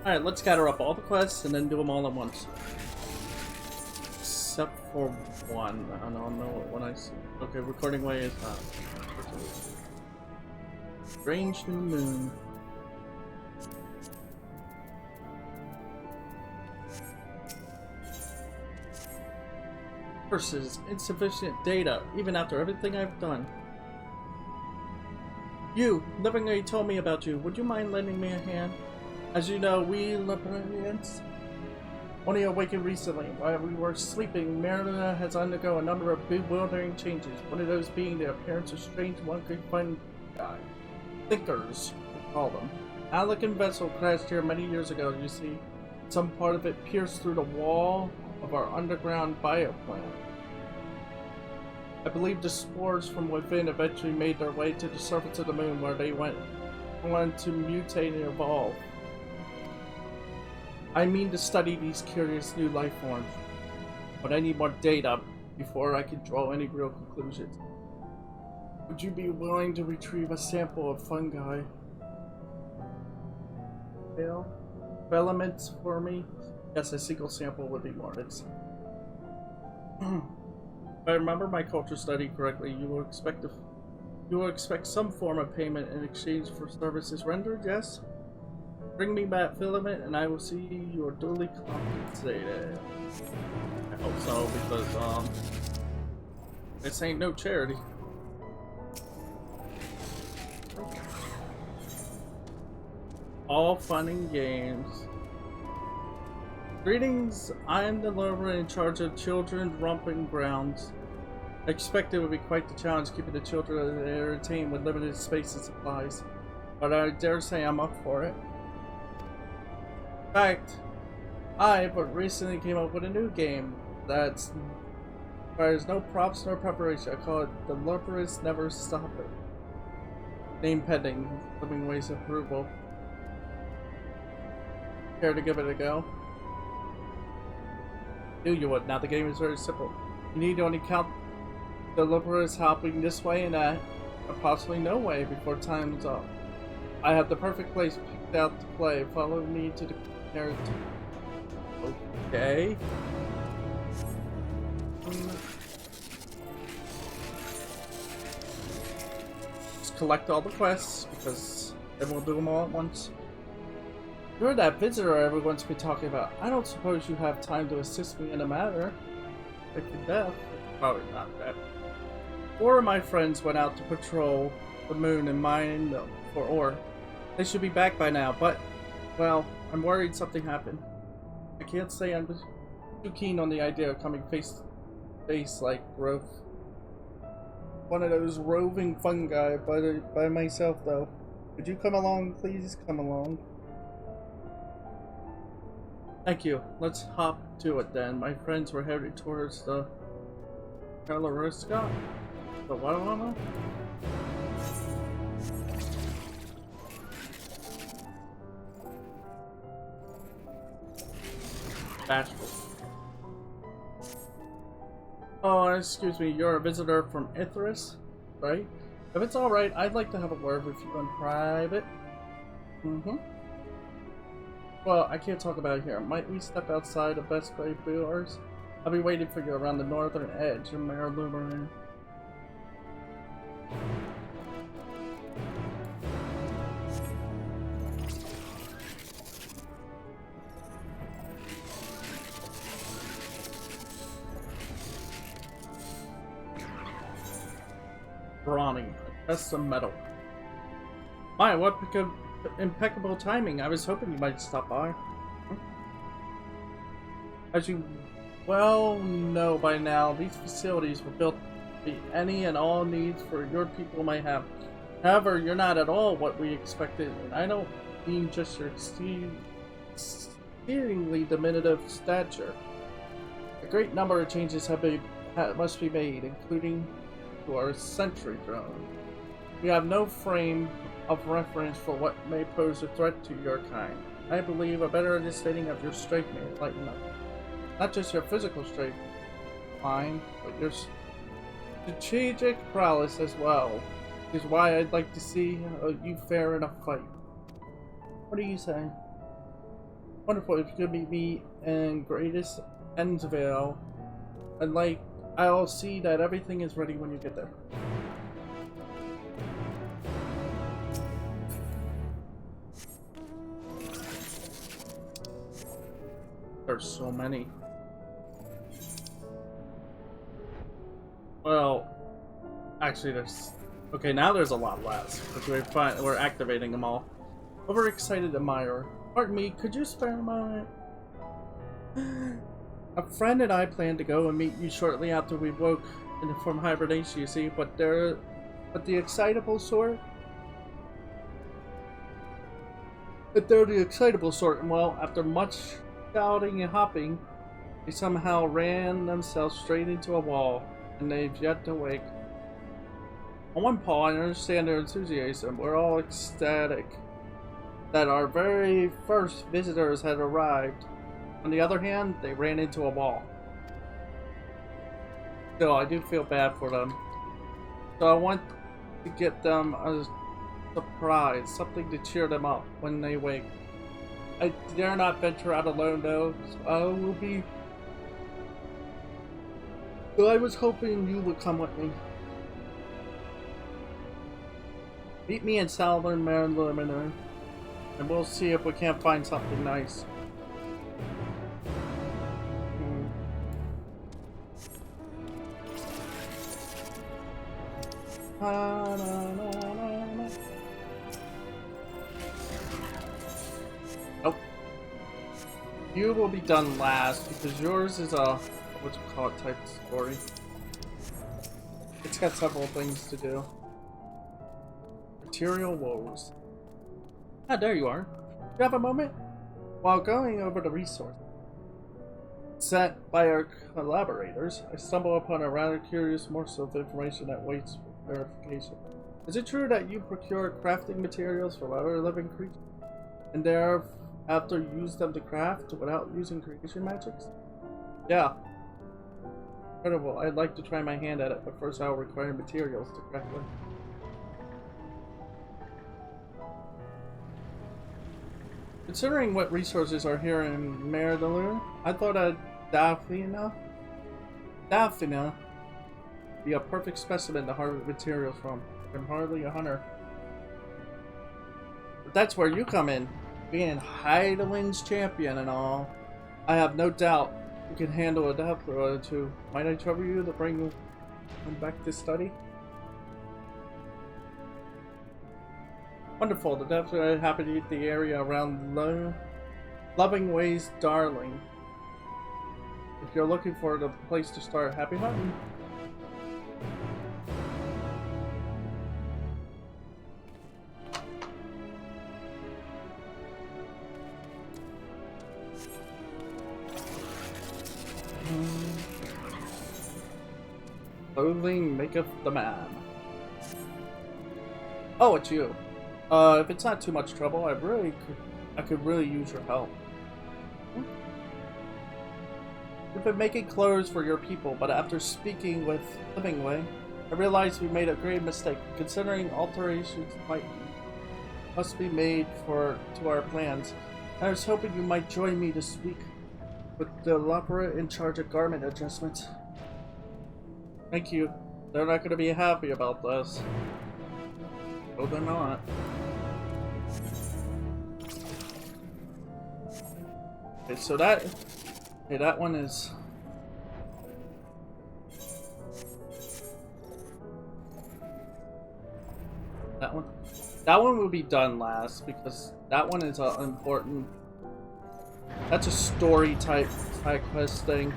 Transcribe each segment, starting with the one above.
Alright, let's gather up all the quests and then do them all at once. Except for one. I don't know what I see. Okay, recording way is not. Strange new moon. Versus insufficient data, even after everything I've done. You, lovingly told me about you. Would you mind lending me a hand? As you know, we Librarians only awakened recently. While we were sleeping, Marina has undergone a number of bewildering changes. One of those being the appearance of strange one-could-find thinkers, we call them. Alec vessel crashed here many years ago, you see. Some part of it pierced through the wall of our underground bioplant. I believe the spores from within eventually made their way to the surface of the moon, where they went on to mutate and evolve. I mean to study these curious new life forms, but I need more data before I can draw any real conclusions. Would you be willing to retrieve a sample of fungi? Elements for me? Yes, a single sample would be more. If I remember my culture study correctly, you will expect some form of payment in exchange for services rendered, yes? Bring me that filament and I will see you are duly compensated. I hope so, because this ain't no charity. All fun and games. Greetings, I am the lover in charge of children's romping grounds. I expect it would be quite the challenge keeping the children entertained with limited space and supplies, but I dare say I'm up for it. In fact, but recently came up with a new game that requires no props nor preparation. I call it The Lurperers Never Stop It. Name pending, living ways of approval. Care to give it a go? Knew you would. Now the game is very simple. You need to only count the Lurperers hopping this way and that, or possibly no way before time's up. I have the perfect place picked out to play. Follow me to the narrative. Okay. Just collect all the quests because then we'll do them all at once. You're that visitor everyone's been talking about. I don't suppose you have time to assist me in the matter. Like your death? Probably not that. 4 of my friends went out to patrol the moon and mine for ore. They should be back by now, but, well, I'm worried something happened. I can't say I'm too keen on the idea of coming face to face like growth. One of those roving fungi by myself, though. Could you come along, please? Come along. Thank you. Let's hop to it then. My friends were headed towards the Kalariska. The what? Bashful. Oh, excuse me. You're a visitor from Ithris, right? If it's alright, I'd like to have a word with you in private. Well, I can't talk about it here. Might we step outside of Best Bay Doors? I'll be waiting for you around the northern edge of Mare Lumerin. Brawny, that's some metal. My, what impeccable timing. I was hoping you might stop by. As you well know by now, these facilities were built to meet any and all needs for your people might have. However, you're not at all what we expected, and I don't mean just your exceedingly diminutive stature. A great number of changes must be made, including to our sentry drone. We have no frame of reference for what may pose a threat to your kind. I believe a better understanding of your strength may enlighten us. Not just your physical strength, fine, but your strategic prowess as well. Is why I'd like to see you fare in a fight. What do you say? Wonderful. If you could meet me in Greatest Endsville, I'll see that everything is ready when you get there. There's so many. Well, actually there's... Okay, now there's a lot less, because we're activating them all. Overexcited admirer. Pardon me, could you spare a moment? A friend and I plan to go and meet you shortly after we woke from hibernation, you see, but the excitable sort? But they're the excitable sort, and well, after much shouting and hopping, they somehow ran themselves straight into a wall, and they've yet to wake. On one paw, I understand their enthusiasm. We're all ecstatic that our very first visitors had arrived. On the other hand, they ran into a wall. Still, I do feel bad for them. So I want to get them a surprise, something to cheer them up when they wake. I dare not venture out alone though, so I will be... So I was hoping you would come with me. Meet me in Southern Maryland, and we'll see if we can't find something nice. Nope. You will be done last because yours is a what you call it type story. It's got several things to do. Material woes. Ah, there you are. You have a moment? While going over the resource sent by our collaborators, I stumble upon a rather curious morsel of information that waits for verification. Is it true that you procure crafting materials from other living creatures, and thereafter use them to craft without using creation magics? Yeah. Incredible. I'd like to try my hand at it, but first I'll require materials to craft them. Considering what resources are here in Meridalur, I thought a Daphina be a perfect specimen to harvest materials from. I'm hardly a hunter. But that's where you come in. Being Heidelin's champion and all, I have no doubt you can handle a Daphne or two. Might I trouble you to bring them back to study? Wonderful. The Daphne are happy to eat the area around Loving Ways Darling. If you're looking for the place to start, happy hunting. Clothing maketh the man. Oh, it's you. If it's not too much trouble, I could really use your help. We've been making clothes for your people, but after speaking with Livingway, I realized we made a grave mistake, considering alterations must be made to our plans. I was hoping you might join me to speak with the Lalafell in charge of garment adjustments. Thank you. They're not going to be happy about this. Oh, they're not. Okay, so that one is... That one will be done last, because that one is important. That's a story type side quest thing.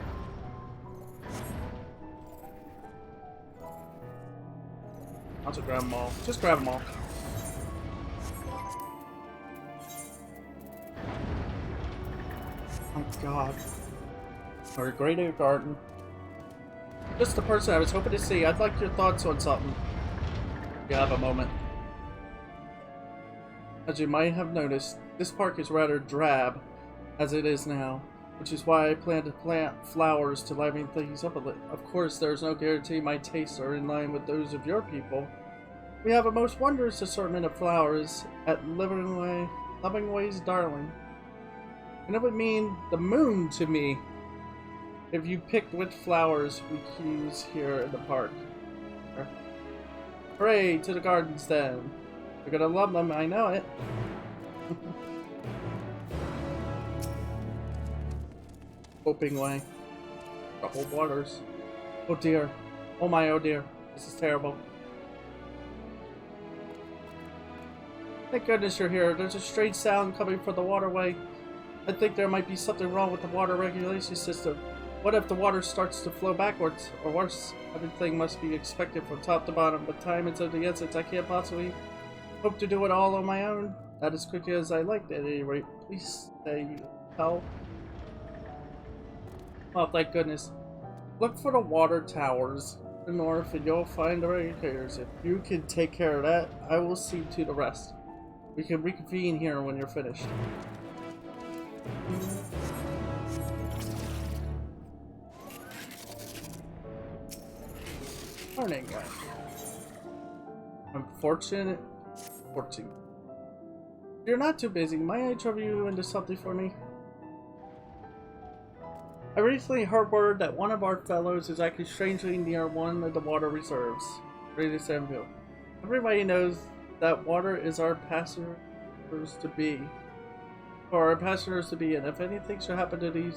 I'll just grab them all. Just grab them all. Oh god. Our Great Air Garden. Just the person I was hoping to see. I'd like your thoughts on something. If you have a moment. As you might have noticed, this park is rather drab as it is now, which is why I plan to plant flowers to liven things up a bit. Of course, there is no guarantee my tastes are in line with those of your people. We have a most wondrous assortment of flowers at Loving Ways Darling. And it would mean the moon to me if you picked which flowers we use here in the park. Hooray to the gardens then. You're gonna love them, I know it. Hoping way. Troubled waters. Oh dear. Oh my, oh dear. This is terrible. Thank goodness you're here. There's a strange sound coming from the waterway. I think there might be something wrong with the water regulation system. What if the water starts to flow backwards? Or worse, everything must be expected from top to bottom, but time is of the essence. I can't possibly hope to do it all on my own. Not as quickly as I like at any rate. Please say help. Oh, thank goodness. Look for the water towers to the north and you'll find the regulators. If you can take care of that, I will see to the rest. We can reconvene here when you're finished. Morning, guy. Unfortunate. 14. You're not too busy. Might I trouble you into something for me? I recently heard word that one of our fellows is acting strangely near one of the water reserves. Greatest Anvil. Everybody knows that water is our passengers to be. For our passengers to be, and if anything should happen to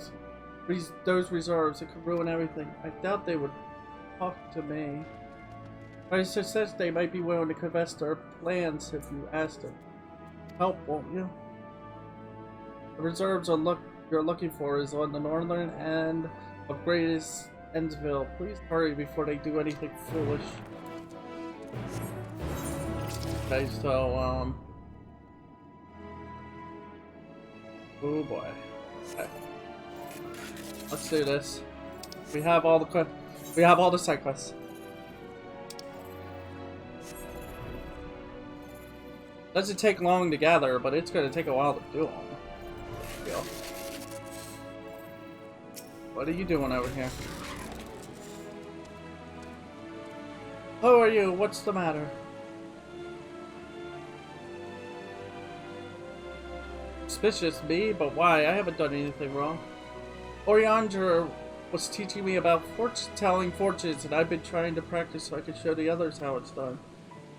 those reserves, it could ruin everything. I doubt they would talk to me. But I suspect they might be willing to confess their plans if you asked them. Help, won't you? The reserves you're looking for is on the northern end of Greatest Endsville. Please hurry before they do anything foolish. Okay, so, oh boy. Okay. Let's do this. We have all the side quests. Doesn't take long to gather, but it's gonna take a while to do them. Yeah. What are you doing over here? Who are you? What's the matter? Suspicious me, but why? I haven't done anything wrong. Oriander was teaching me about telling fortunes, and I've been trying to practice so I can show the others how it's done.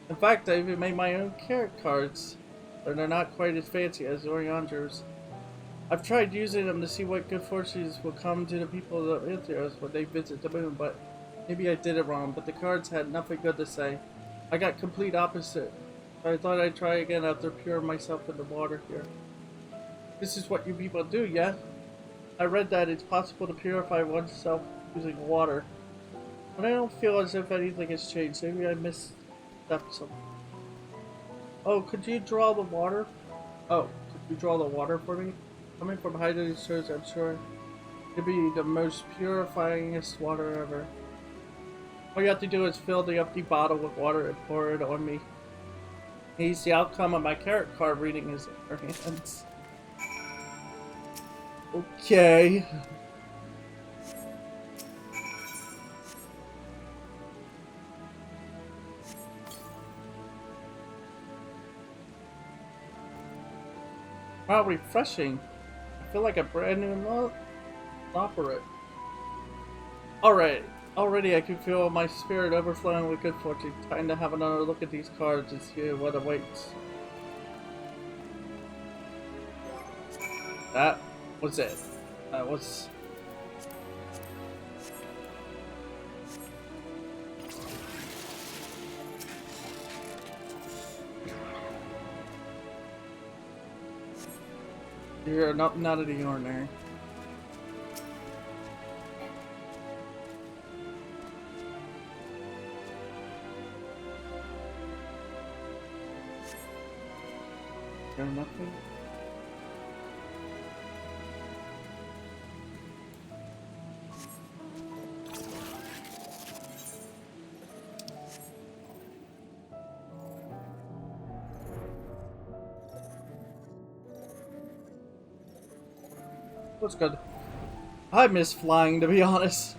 In fact, I even made my own carrot cards, but they're not quite as fancy as Oriander's. I've tried using them to see what good fortunes will come to the people of Aetherios when they visit the moon, but maybe I did it wrong, but the cards had nothing good to say. I got complete opposite. So I thought I'd try again after puring myself in the water here. This is what you people do, yeah? I read that it's possible to purify oneself using water. But I don't feel as if anything has changed. Maybe I misstepped something. Oh, could you draw the water? Oh, could you draw the water for me? Coming from high to these shores, I'm sure it'd be the most purifyingest water ever. All you have to do is fill the empty bottle with water and pour it on me. He's the outcome of my carrot card reading is in her hands. Okay. Wow, refreshing. I feel like a brand new operate. Alright, already I can feel my spirit overflowing with good fortune. Time to have another look at these cards and see what awaits. That was it. That was... You're not out of the ordinary. Is there nothing? That's good. I miss flying, to be honest.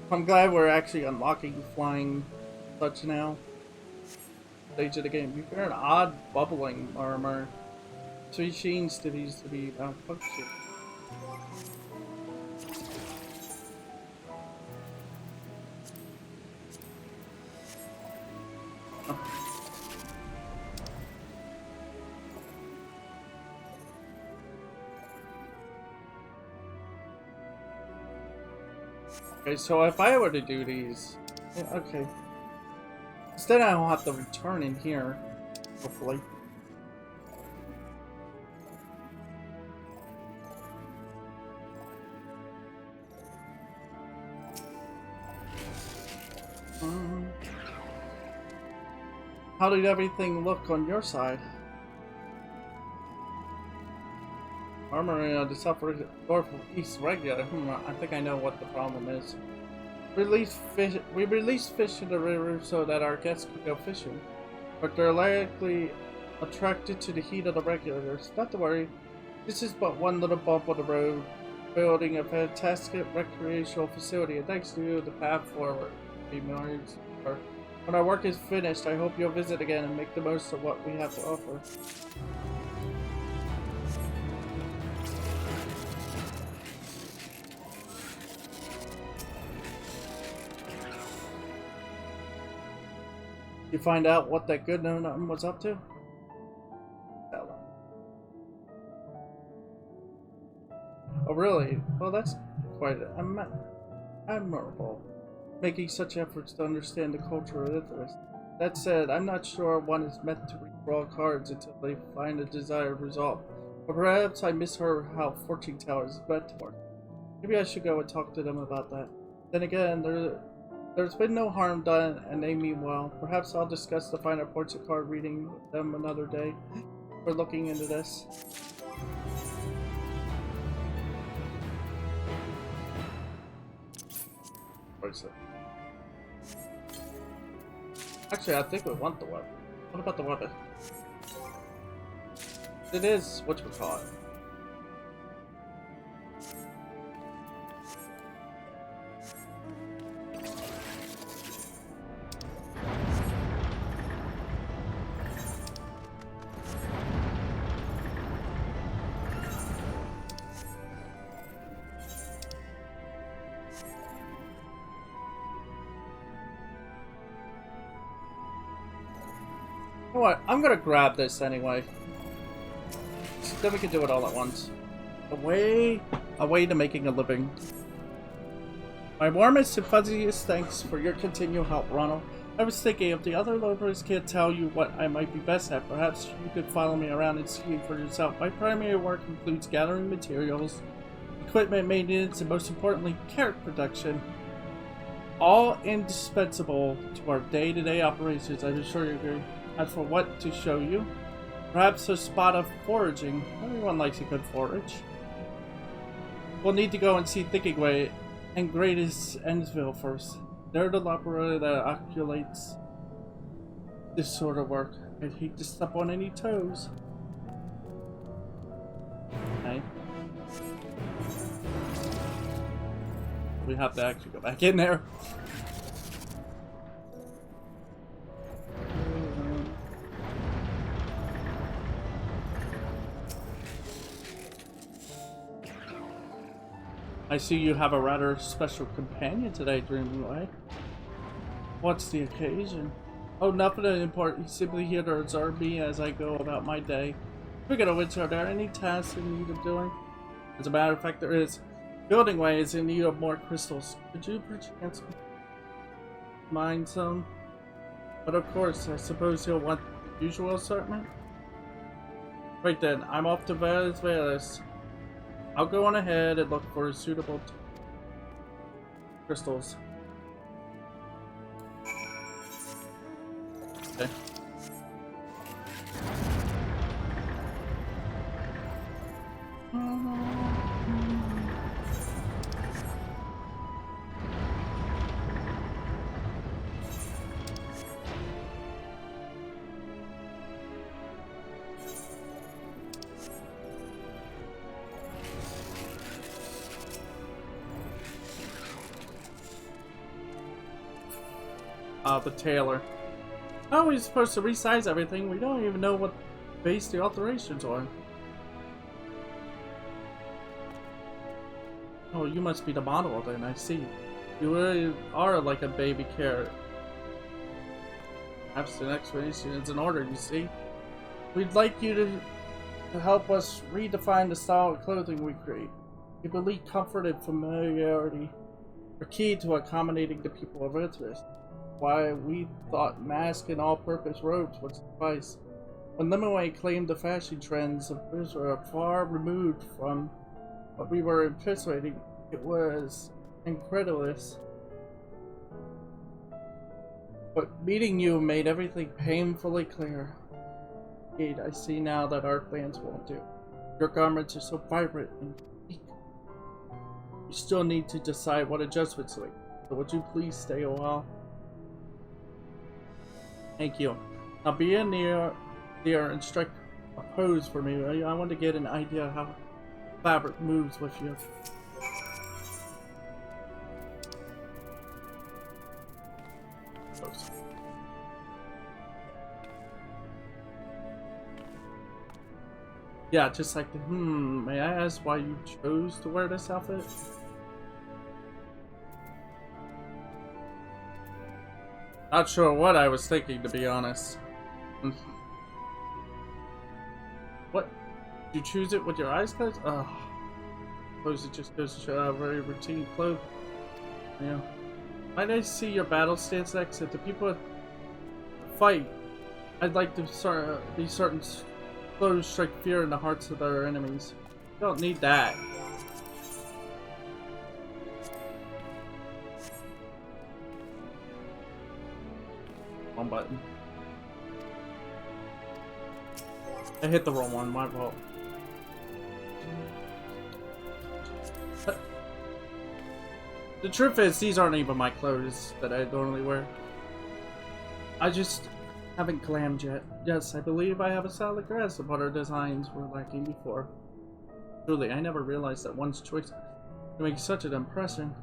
I'm glad we're actually unlocking flying such now. stage of the game. You hear an odd bubbling murmur. Three machines to these to be malfunctioning. Okay, so if I were to do these, yeah, okay. Instead, I don't have to return in here, hopefully. How did everything look on your side? Armory on the south north east regular. I think I know what the problem is. We release fish in the river so that our guests could go fishing, but they're likely attracted to the heat of the regulators. Not to worry, this is but one little bump on the road, building a fantastic recreational facility, and thanks to you, the path forward will be millions. When our work is finished, I hope you'll visit again and make the most of what we have to offer. You find out what that good no-nothing was up to? Oh really? Well, that's quite admirable. Making such efforts to understand the culture of interest. That said, I'm not sure one is meant to re-roll cards until they find a desired result. Or perhaps I misheard how fortune tellers is meant to work. Maybe I should go and talk to them about that. Then again, there's been no harm done, and they mean well. Perhaps I'll discuss the finer points of card reading with them another day. We're looking into this. Where's it? Actually, I think we want the weapon. What about the weapon? It is whatchamacallit. You know what? I'm gonna grab this anyway. So then we can do it all at once. Away to making a living. My warmest and fuzziest thanks for your continued help, Ronald. I was thinking if the other lovers can't tell you what I might be best at, perhaps you could follow me around and see for yourself. My primary work includes gathering materials, equipment maintenance, and most importantly, character production. All indispensable to our day-to-day operations, I'm sure you agree. As for what to show you, perhaps a spot of foraging. Everyone likes a good forage. We'll need to go and see Thinking Way and Greatest Endsville first. They're the laboratory that oculates this sort of work. I'd hate to step on any toes. Okay. We have to actually go back in there. I see you have a rather special companion today, Dreamway. What's the occasion? Oh, nothing important. He's simply here to observe me as I go about my day. Speaking of which, are there any tasks in need of doing? As a matter of fact, there is. Building Way is in need of more crystals. Could you perchance mine some? But of course, I suppose he'll want the usual assortment. Right then, I'm off to Velas. I'll go on ahead and look for suitable crystals. Okay. The tailor. How are we supposed to resize everything? We don't even know what base the alterations are. Oh, you must be the model then, I see. You really are like a baby carrot. Perhaps the explanation is in order, you see. We'd like you to help us redefine the style of clothing we create. We believe comfort and familiarity are key to accommodating the people of interest. Why we thought masks and all-purpose robes would suffice. When Limaway claimed the fashion trends of Israel are far removed from what we were anticipating, it was incredulous. But meeting you made everything painfully clear. Indeed, I see now that our plans won't do. Your garments are so vibrant and unique. You still need to decide what adjustments to make. So would you please stay a while? Thank you. Now be in there and strike a pose for me. I want to get an idea of how fabric moves with you. Yeah, just like the, may I ask why you chose to wear this outfit? Not sure what I was thinking, to be honest. What? Did you choose it with your eyes closed? Oh, I suppose it just goes to show how very routine clothes. Yeah. Might I see your battle stance next? If the people fight, I'd like to be certain clothes strike fear in the hearts of their enemies. You don't need that. One button. I hit the wrong one, my fault. The truth is, these aren't even my clothes that I normally wear. I just haven't glammed yet. Yes, I believe I have a solid grasp of what our designs were lacking before. Truly, I never realized that one's choice can make such an impression.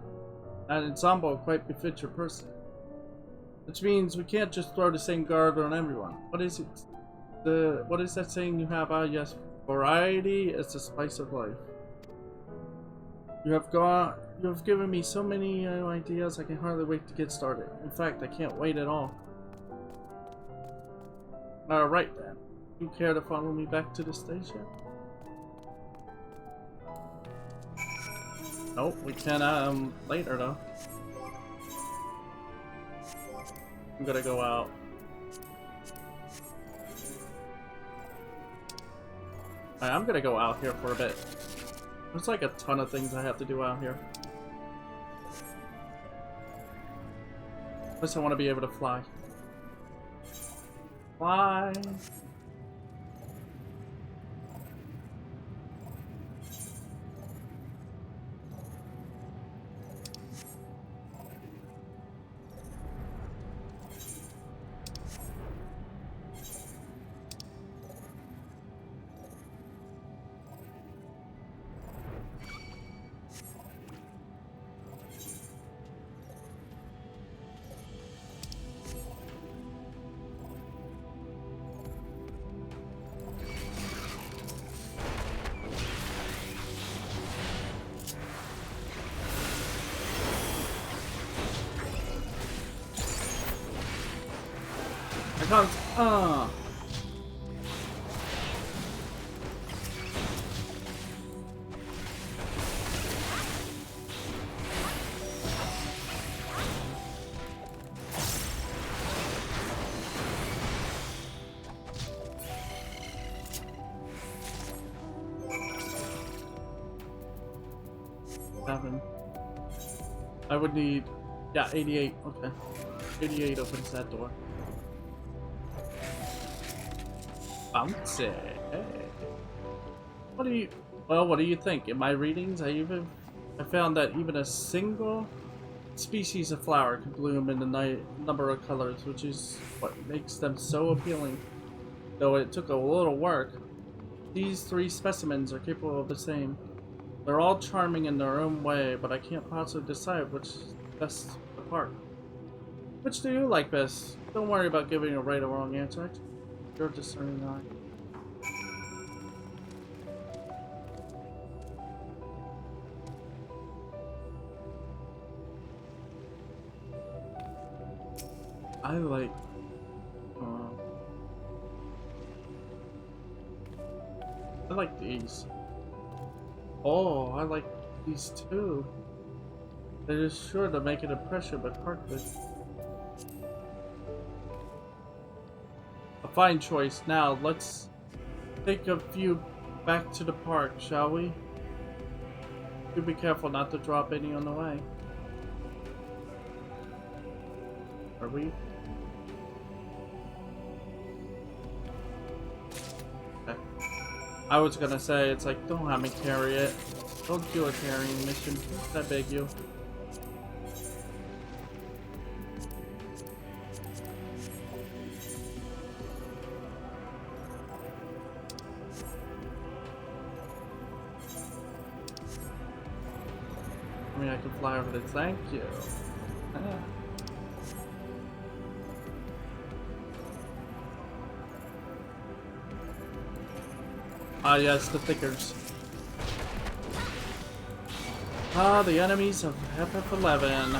That ensemble quite befits your person. Which means we can't just throw the same garb on everyone. What is it? What is that saying you have? Ah, yes, variety is the spice of life. You have given me so many ideas. I can hardly wait to get started. In fact, I can't wait at all. Alright then. You care to follow me back to the station? Nope, we can later though. I'm gonna go out. Alright, I'm gonna go out here for a bit. There's like a ton of things I have to do out here. Plus I want to be able to fly. Fly! I would need, yeah, 88. Okay, 88 opens that door. Bouncy. Hey. What do you think? In my readings, I found that even a single species of flower can bloom in a number of colors, which is what makes them so appealing. Though it took a little work, these three specimens are capable of the same. They're all charming in their own way, but I can't possibly decide which is best apart. Which do you like best? Don't worry about giving a right or wrong answer. You're discerning eye. I like. I like these. Oh, I like these too. It is sure to make an impression, but hardly. A fine choice. Now, let's take a few back to the park, shall we? Do be careful not to drop any on the way. Are we? Okay. I was gonna say, it's like, don't have me carry it. Don't do a carrying mission. I beg you. I mean, I can fly over there. Thank you. Ah, yes, the thickers. Ah, the enemies of FF11.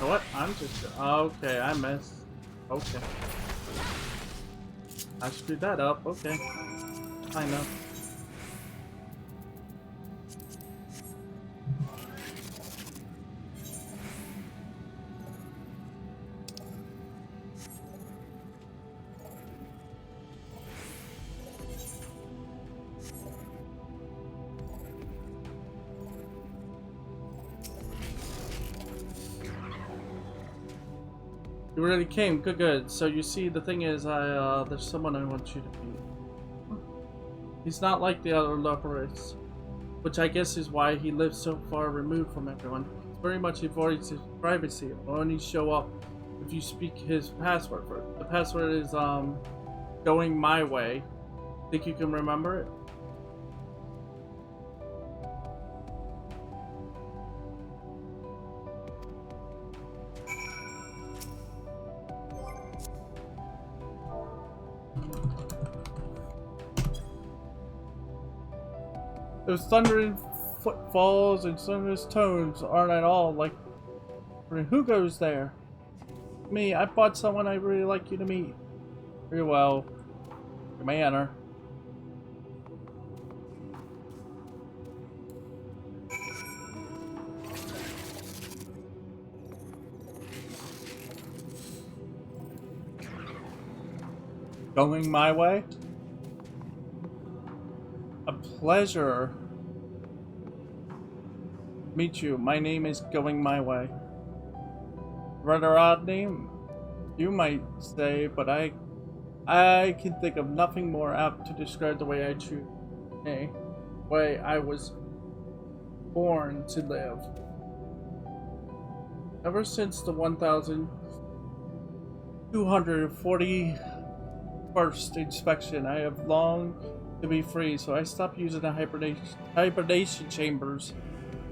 What? I'm just... Okay, I missed. Okay. I screwed that up. Okay. I know. You really came. Good, good. So you see, the thing is, there's someone I want you to meet. He's not like the other Lalafell, which I guess is why he lives so far removed from everyone. He very much avoids his privacy. Will only show up if you speak his password first. The password is, going my way. Think you can remember it? Those thundering footfalls and sonorous tones aren't at all like... Who goes there? Me. I bought someone I'd really like you to meet. Very well. You may enter. Going my way? A pleasure. Meet you. My name is Going My Way. Rather odd name, you might say, but I can think of nothing more apt to describe the way I choose. Hey, way I was born to live. Ever since the 1241st inspection, I have longed to be free, so I stopped using the hibernation chambers.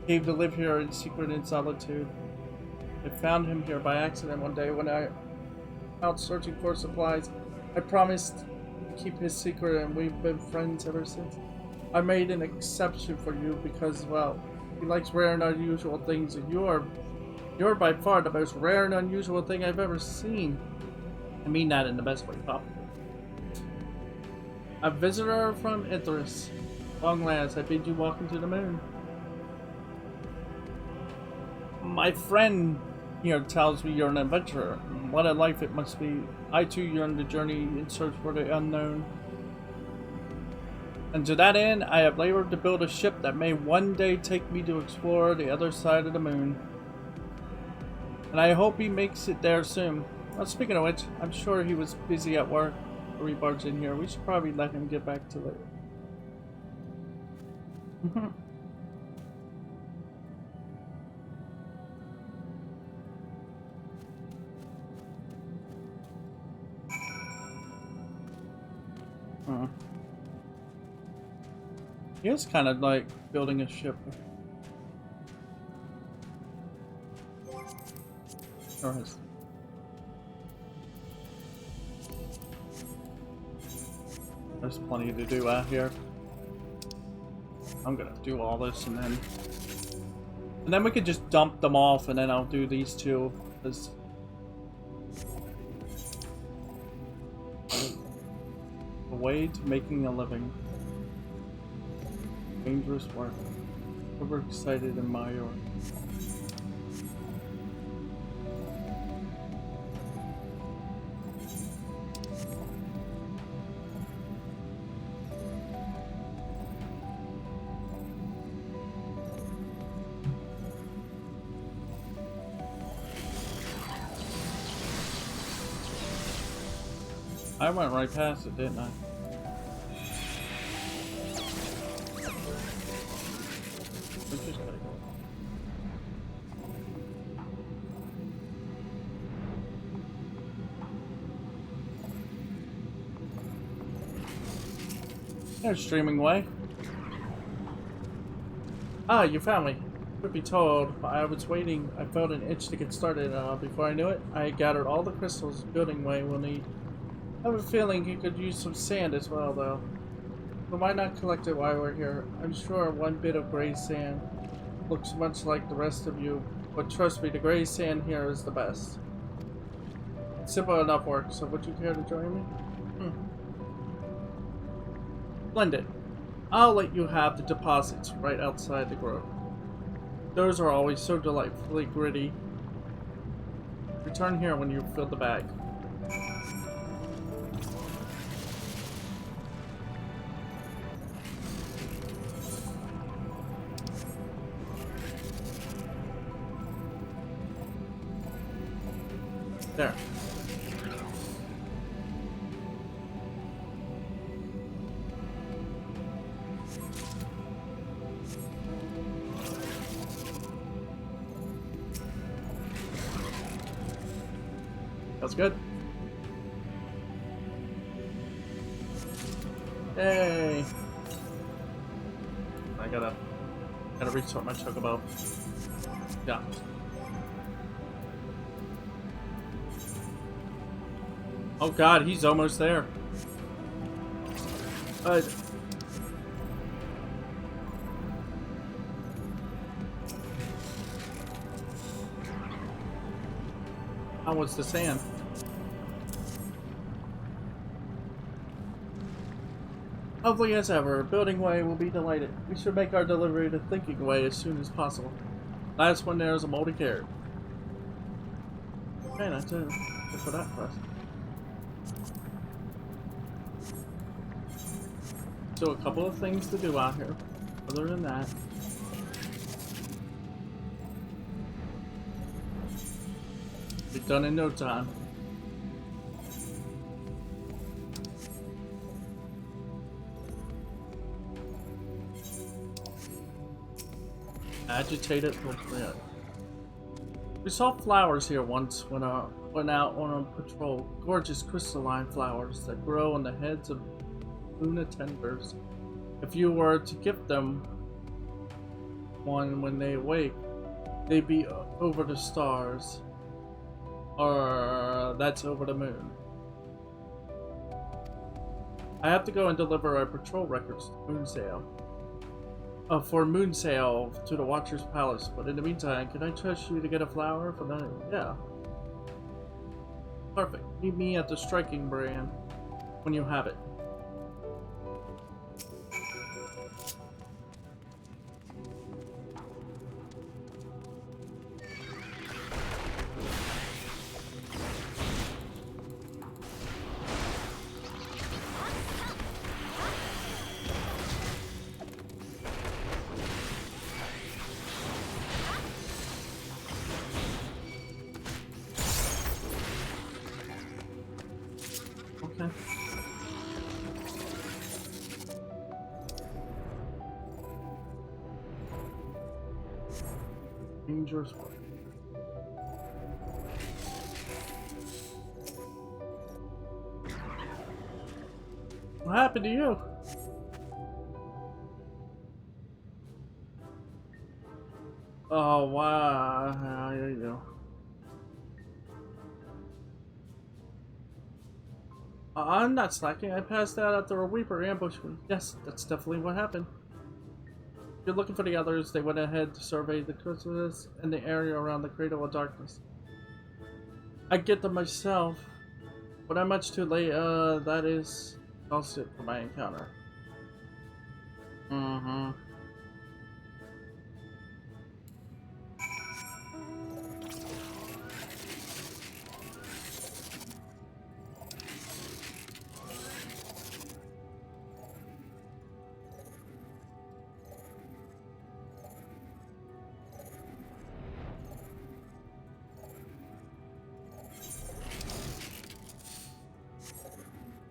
Came to live here in secret and solitude. I found him here by accident one day when I out searching for supplies. I promised to keep his secret, and we've been friends ever since. I made an exception for you because, well, he likes rare and unusual things, and you're by far the most rare and unusual thing I've ever seen. I mean that in the best way possible. A visitor from Enix. Long last, I bid you welcome to the moon. My friend here tells me you're an adventurer. What a life it must be. I too yearn to journey in search for the unknown. And to that end, I have labored to build a ship that may one day take me to explore the other side of the moon. And I hope he makes it there soon. Well, speaking of which, I'm sure he was busy at work before he barged in here. We should probably let him get back to it. He is kind of like building a ship. Or his... There's plenty to do out here. I'm gonna do all this and then we could just dump them off, and then I'll do these two as a way to making a living. Dangerous work. Overexcited in my yard. I went right past it, didn't I? We just gotta go. There's streaming way. Ah, you found me. Truth be told, I was waiting. I felt an itch to get started. Before I knew it, I gathered all the crystals building way will need. I have a feeling you could use some sand as well, though. But why not collect it while we're here? I'm sure one bit of gray sand looks much like the rest of you, but trust me, the gray sand here is the best. Simple enough work, so would you care to join me? Splendid. I'll let you have the deposits right outside the grove. Those are always so delightfully gritty. Return here when you've filled the bag. There. That's good. Yay! I gotta restart my chocobo. Yeah. Oh god, he's almost there. How was the sand? Hopefully as ever, Building Way will be delighted. We should make our delivery to Thinking Way as soon as possible. Last one there is a moldy carrot. Okay, that's it. Good for that quest. So a couple of things to do out here. Other than that, be done in no time. Agitated portrait. We saw flowers here once when I went out on a patrol. Gorgeous crystalline flowers that grow on the heads of Luna tenders. If you were to give them one when they awake, they'd be over the stars. Or that's over the moon. I have to go and deliver our patrol records to Moon Sail. For Moon Sail to the Watcher's Palace, but in the meantime, can I trust you to get a flower for that? Yeah. Perfect. Meet me at the striking brand when you have it. Okay. Dangerous work. What happened to you? Oh, wow. There you go. I'm not slacking. I passed out after a Reaper ambushed me. Yes, that's definitely what happened. If you're looking for the others, they went ahead to survey the chrysalis and the area around the Cradle of Darkness. I get them myself, but I'm much too late. That is exhausted for my encounter. Mm-hmm.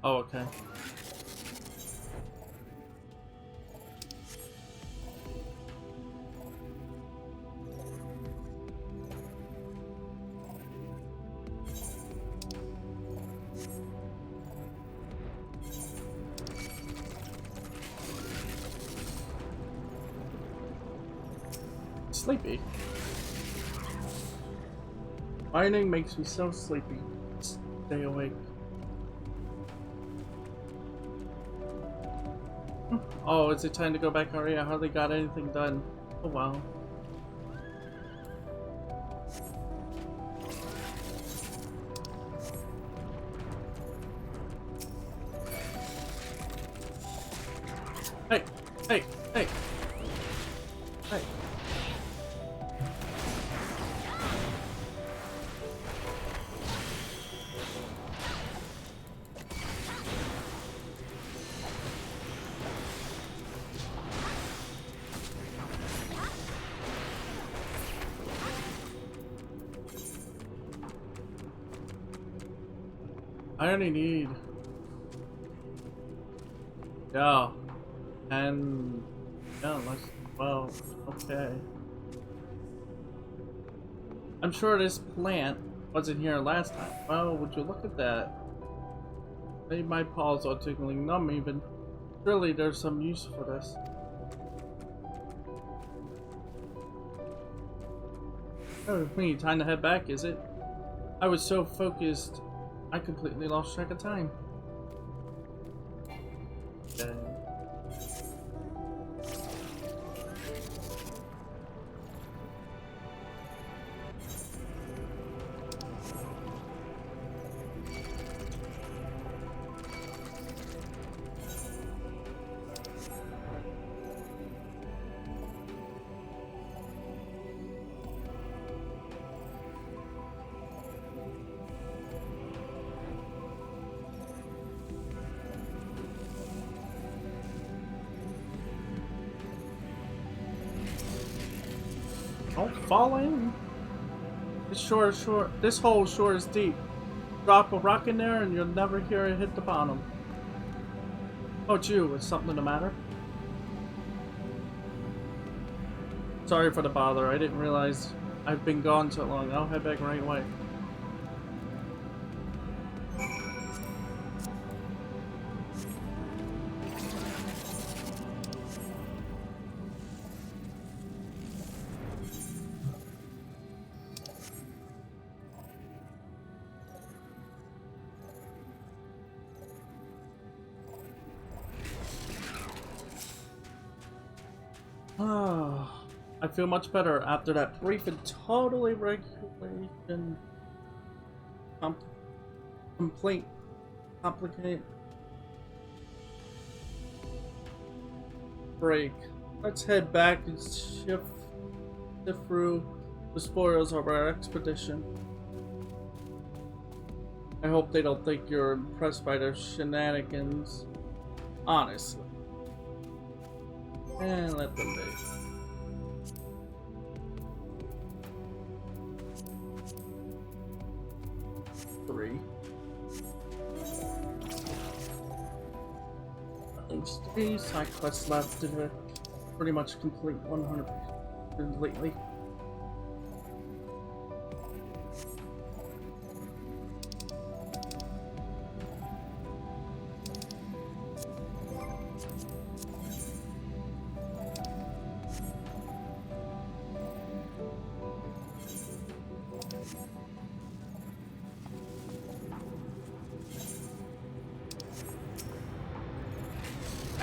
Oh, okay. Sleepy. Mining makes me so sleepy. Stay awake. Oh, is it time to go back already? I hardly got anything done. Oh wow. Hey! Hey! Hey! Hey! I only need... Yeah. And... Yeah, let's... Well, okay. I'm sure this plant wasn't here last time. Well, would you look at that? Maybe my paws are tickling numb even. Surely there's some use for this. Oh, we need time to head back, is it? I was so focused, I completely lost track of time. Okay. Don't fall in. This hole sure is deep. Drop a rock in there and you'll never hear it hit the bottom. Oh, it's you. Is something the matter? Sorry for the bother. I didn't realize I've been gone so long. I'll head back right away. I feel much better after that brief and totally regulation complicated break. Let's head back and sift through the spoils of our expedition. I hope they don't think you're impressed by their shenanigans. Honestly. And let them be. Three. At least 3 side quests left to pretty much complete 100% completely.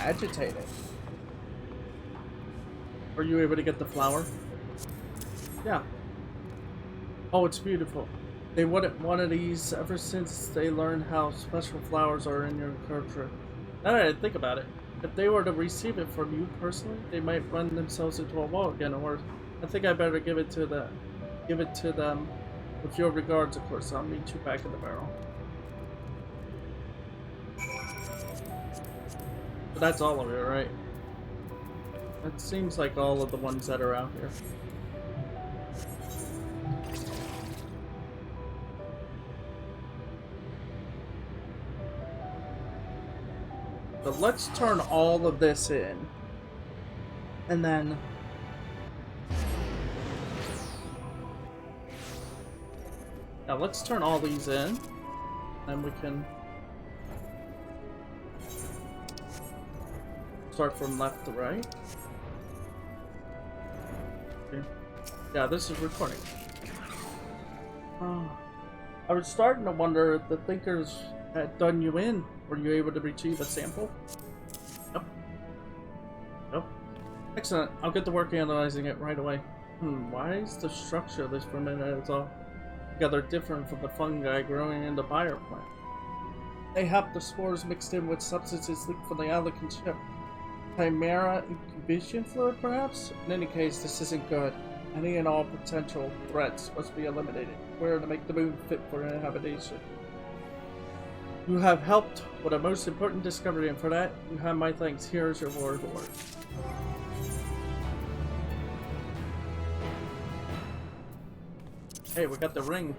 agitated. Were you able to get the flower? Yeah. Oh, it's beautiful. They wanted one of these ever since they learned how special flowers are in your culture. Now that I think about it, if they were to receive it from you personally, they might run themselves into a wall again, or I think I better give it to them. With your regards, of course. I'll meet you back in the barrel. But that's all of it, right? That seems like all of the ones that are out here. So let's turn all of this in. And then... Now let's turn all these in. And we can... start from left to right. Okay. Yeah, this is recording. I was starting to wonder if the thinkers had done you in. Were you able to retrieve a sample? Yep. Yep. Excellent. I'll get to work analyzing it right away. Why is the structure of this ferment all together different from the fungi growing in the buyer plant? They have the spores mixed in with substances leaked from the Alican ship. Chimera incubation fluid, perhaps? In any case, this isn't good. Any and all potential threats must be eliminated. We're to make the moon fit for inhabitation. You have helped with a most important discovery, and for that, you have my thanks. Here is your reward. Hey, we got the ring.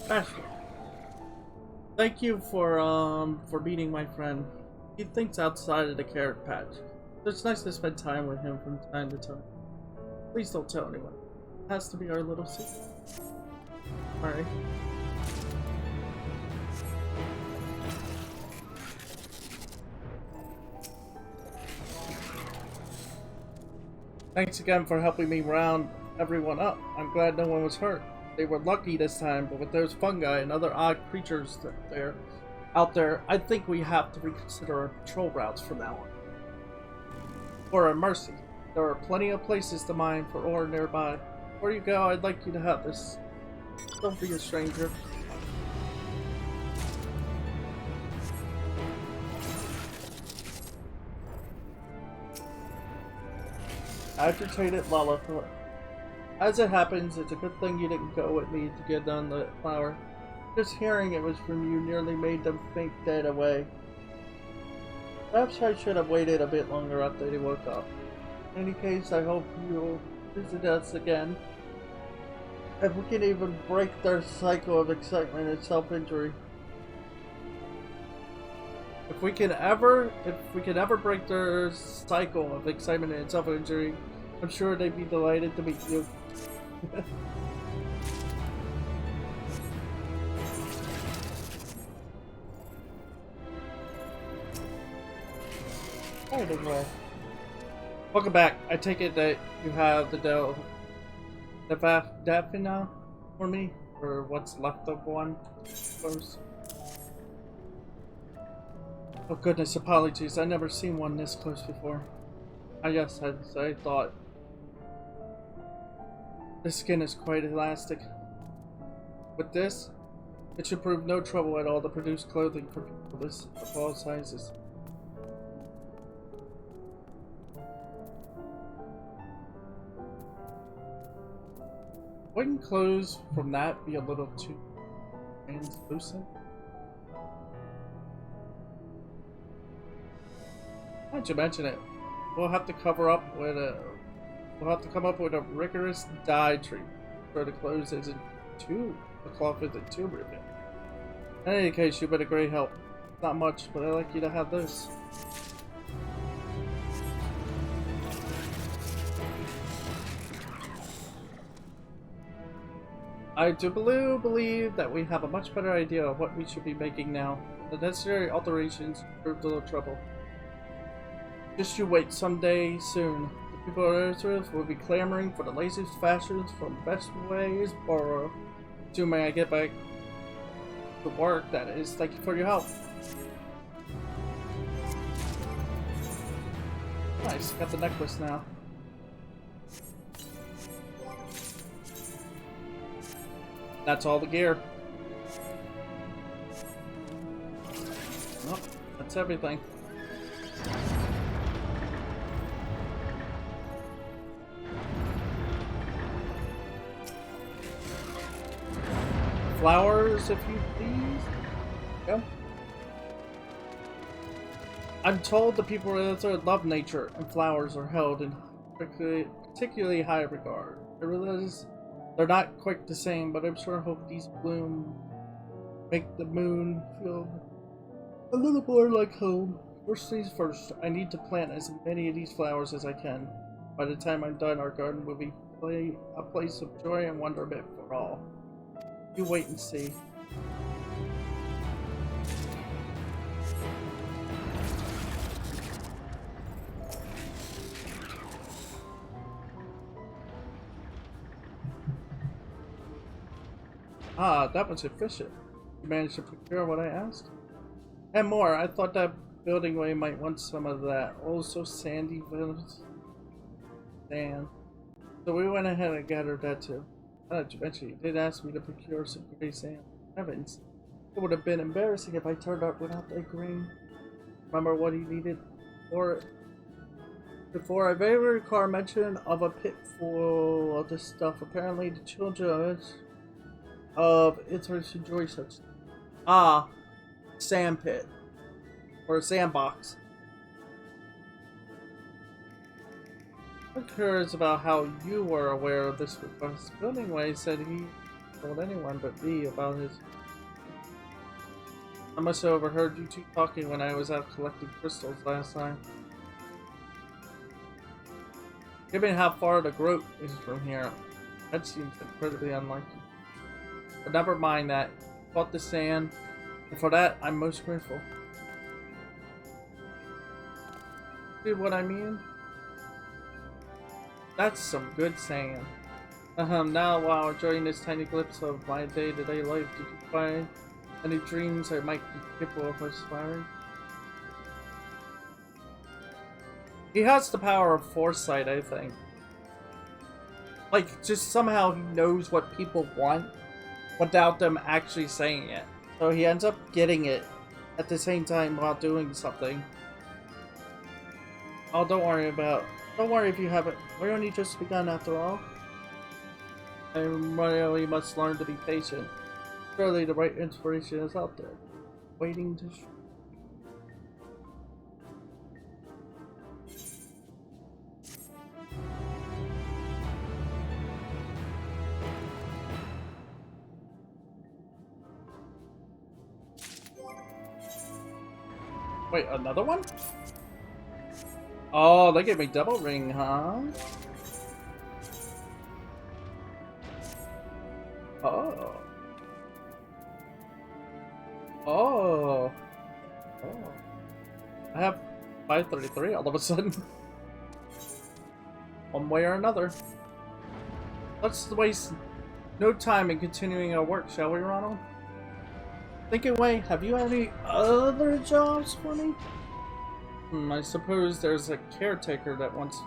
Ashley, thank you for meeting my friend. He thinks outside of the carrot patch. It's nice to spend time with him from time to time. Please don't tell anyone. It has to be our little secret. Alright. Thanks again for helping me round everyone up. I'm glad no one was hurt. They were lucky this time, but with those fungi and other odd creatures out there, I think we have to reconsider our patrol routes from now on. For our mercy, there are plenty of places to mine for ore nearby. Before you go, I'd like you to have this. Don't be a stranger. Agitated Lalafell. As it happens, it's a good thing you didn't go with me to get on the flower. Just hearing it was from you nearly made them faint dead away. Perhaps I should have waited a bit longer after they woke up. In any case, I hope you'll visit us again. If we can even break their cycle of excitement and self-injury. If we can ever break their cycle of excitement and self-injury, I'm sure they'd be delighted to meet you. Anyway, welcome back. I take it that you have the Daphina for me, or what's left of one, I suppose. Oh goodness, apologies. I've never seen one this close before. Yes, as I thought. The skin is quite elastic. With this, it should prove no trouble at all to produce clothing for people of all sizes. Wouldn't clothes from that be a little too translucent? Why'd you mention it? We'll have to come up with a rigorous dye treatment so the cloth isn't too ripping. In any case, you've been a great help. Not much, but I'd like you to have this. I do believe that we have a much better idea of what we should be making now. The necessary alterations proved a little trouble. Just you wait, someday soon. The people of Earth will be clamoring for the latest fashions from best ways borrow. Assuming I get back to work, that is. Thank you for your help. Nice, got the necklace now. That's all the gear. Well, that's everything. Flowers, if you please. Go. I'm told the people of Earth love nature, and flowers are held in particularly high regard. I realize they're not quite the same, but I'm sure hope these bloom make the moon feel a little more like home. First things first, I need to plant as many of these flowers as I can. By the time I'm done, our garden will be a place of joy and wonderment for all. You wait and see. Ah, that was efficient. You managed to procure what I asked? And more, I thought that building way might want some of that. Oh, so sandy sand. So we went ahead and gathered that too. Not to mention, you did ask me to procure some gray sand. Heavens. It would have been embarrassing if I turned up without that grain. Remember what he needed for it? Before I very recall mention of a pit full of this stuff. Apparently the children of Ithris enjoy such. Ah, sand pit. Or a sandbox. I'm curious about how you were aware of this request. Buildingway said he told anyone but me about his. I must have overheard you two talking when I was out collecting crystals last time. Given how far the growth is from here, that seems incredibly unlikely. But never mind that. You fought the sand, and for that I'm most grateful. See what I mean? That's some good sand. Now while enjoying this tiny glimpse of my day-to-day life, did you find any dreams I might be capable of aspiring? He has the power of foresight, I think. Like, just somehow he knows what people want without them actually saying it. So he ends up getting it at the same time while doing something. Oh, don't worry if you haven't. We're only just begun after all. I really must learn to be patient. Surely the right inspiration is out there, waiting to Wait, another one? Oh, they gave me double ring, huh? Oh. Oh. Oh. I have 533 all of a sudden. One way or another. Let's waste no time in continuing our work, shall we, Ronald? Thinking way, have you any other jobs for me? I suppose there's a caretaker that wants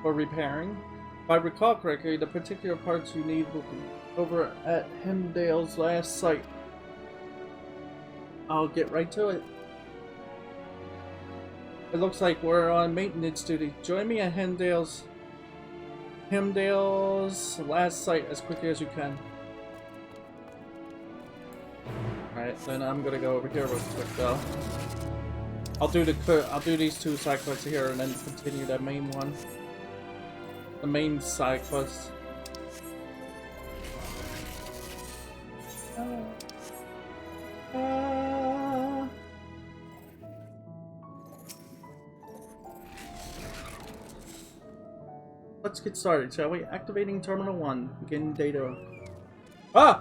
for repairing. If I recall correctly, the particular parts you need will be over at Hemdale's last site. I'll get right to it. It looks like we're on maintenance duty. Join me at Hemdale's last site as quickly as you can. Alright, then I'm gonna go over here real quick though. I'll do these two side quests here and then continue that main one. The main side quest. Let's get started, shall we? Activating Terminal 1. Begin data. Ah!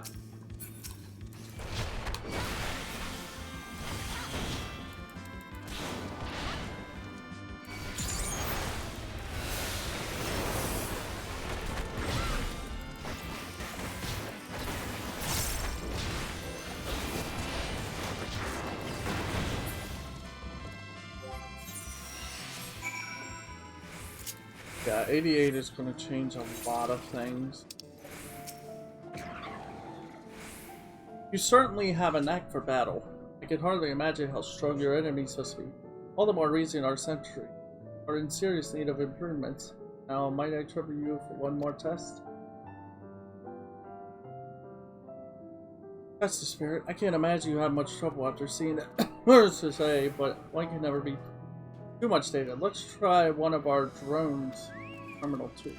Yeah, 88 is going to change a lot of things. You certainly have a knack for battle. I can hardly imagine how strong your enemies must be. All the more reason our sentry are in serious need of improvements. Now, might I trouble you for one more test? That's the spirit. I can't imagine you have much trouble after seeing it. Words to say, but one can never be too much data. Let's try one of our drones. Terminal 2.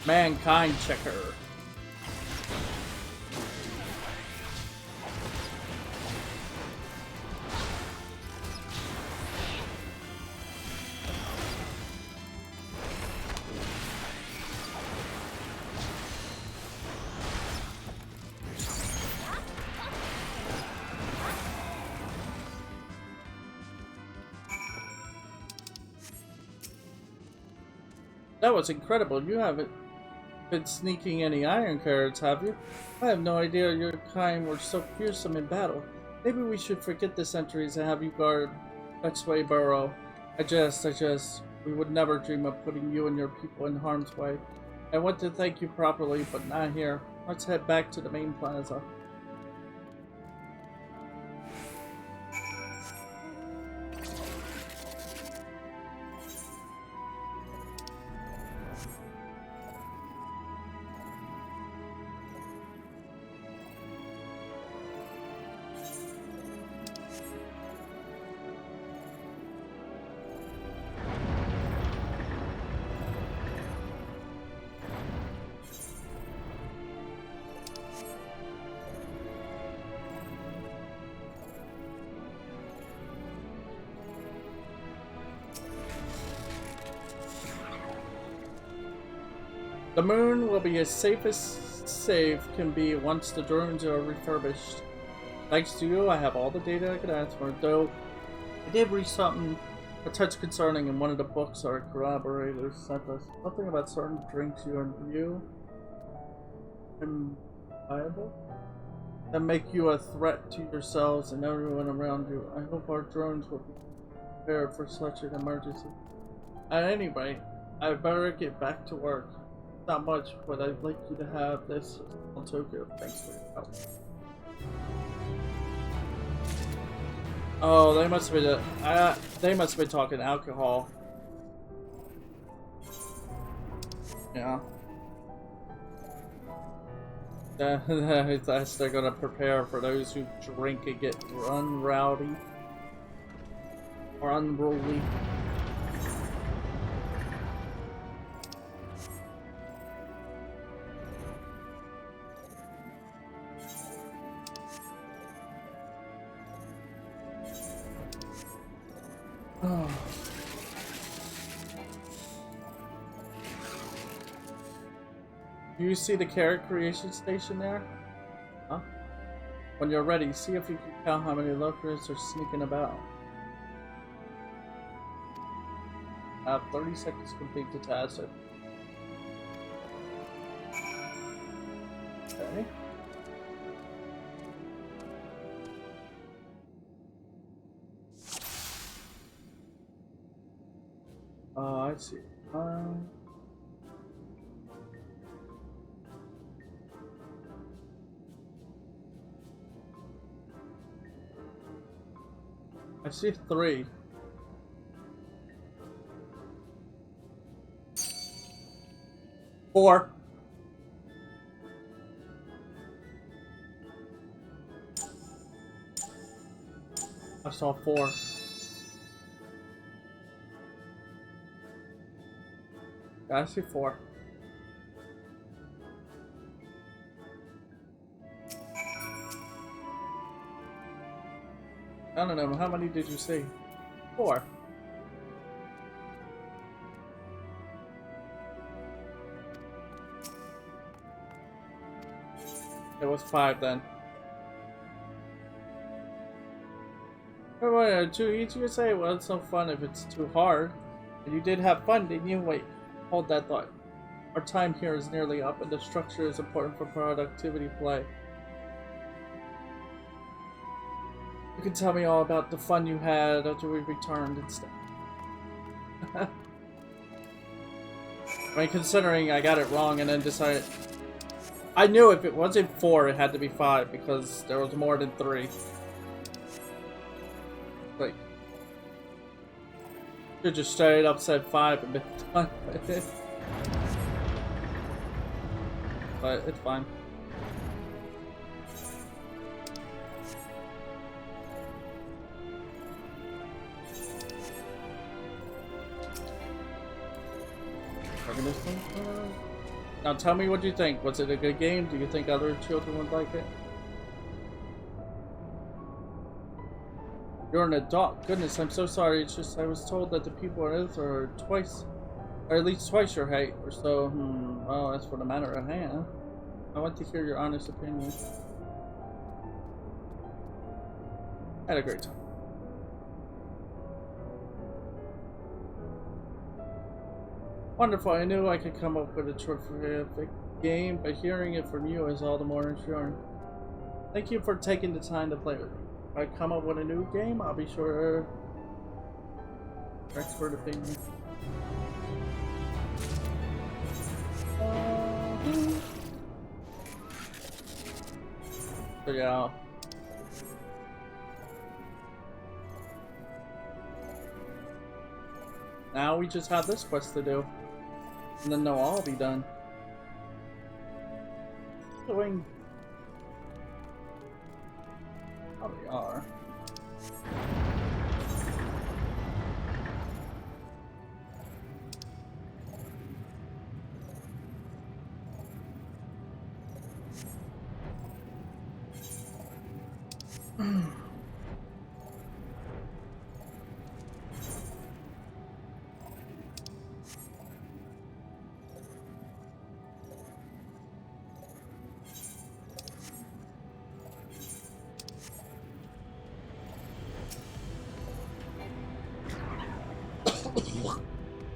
Mankind checker. That was incredible. You haven't been sneaking any iron carrots, have you? I have no idea your kind were so fearsome in battle. Maybe we should forget the sentries and have you guard Betchway Burrow. I just, we would never dream of putting you and your people in harm's way. I want to thank you properly, but not here. Let's head back to the main plaza. The moon will be as safe as safe can be once the drones are refurbished. Thanks to you, I have all the data I could ask for, though I did read something a touch concerning in one of the books our corroborators sent us. Something about certain drinks you imbue viable that make you a threat to yourselves and everyone around you. I hope our drones will be prepared for such an emergency. At any rate, I better get back to work. Not much, but I'd like you to have this on Tokyo. Thanks for your help. Oh, they must have been talking alcohol. Yeah. That's they're gonna prepare for those who drink and get unrowdy or unruly. Oh. Do you see the carrot creation station there? Huh? When you're ready, see if you can count how many lurkers are sneaking about. I have 30 seconds to complete the task. Okay. I see. I see 3. 4. I saw 4. I see 4. I don't know, how many did you see? 4. It was 5 then. Oh, wait, too easy to say? Well, it's no fun if it's too hard. And you did have fun, didn't you? Wait, hold that thought. Our time here is nearly up, and the structure is important for productivity play. You can tell me all about the fun you had after we returned instead. I mean, considering I got it wrong and then decided... I knew if it wasn't 4, it had to be 5, because there was more than 3. Like... You just straight up said 5 and been done with it. But it's fine. Now tell me what you think. Was it a good game? Do you think other children would like it? You're an adult. Goodness, I'm so sorry. It's just I was told that the people on Earth are twice, or at least twice your height, or so. Well, that's for the matter at hand. I want to hear your honest opinion. I had a great time. Wonderful. I knew I could come up with a terrific game, but hearing it from you is all the more ensuring. Thank you for taking the time to play with me. If I come up with a new game, I'll be sure expert opinion. So yeah. Now we just have this quest to do. And then they'll all be done. Doing. Probably are.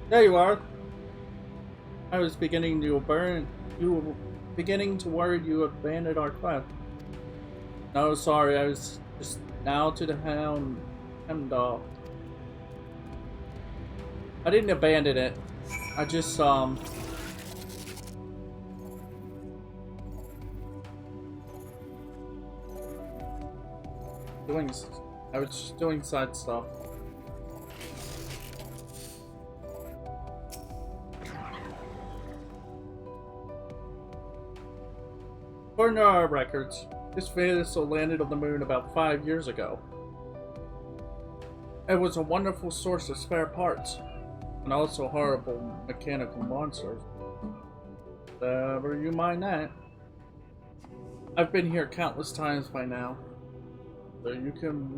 There you are. I was beginning to worry you abandoned our quest. No, sorry, I was just now to the Hemdall. I didn't abandon it. I just I was just doing side stuff. According to our records, this vessel landed on the moon about 5 years ago. It was a wonderful source of spare parts, and also horrible mechanical monsters. Never you mind that. I've been here countless times by now, so you can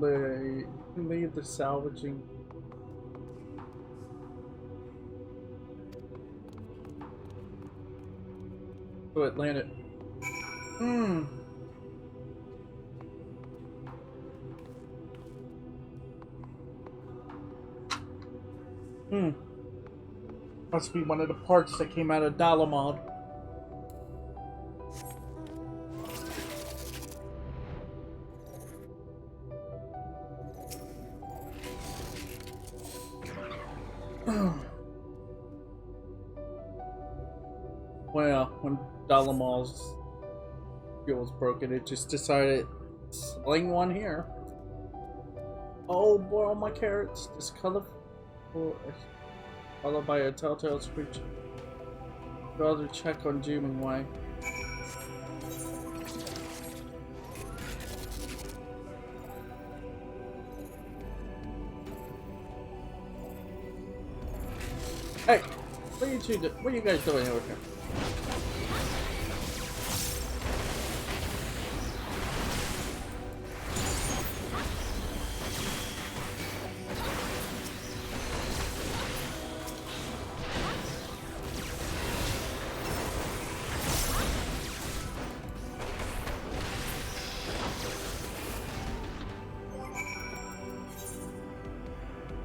leave the salvaging. So it landed. Must be one of the parts that came out of Dalamod. Well, when Dalamod's fuel was broken, it just decided sling one here. Oh boy, all my carrots. This colorful, followed by a telltale screech. Rather check on Jimmy Wang. Hey, what are you guys doing over here?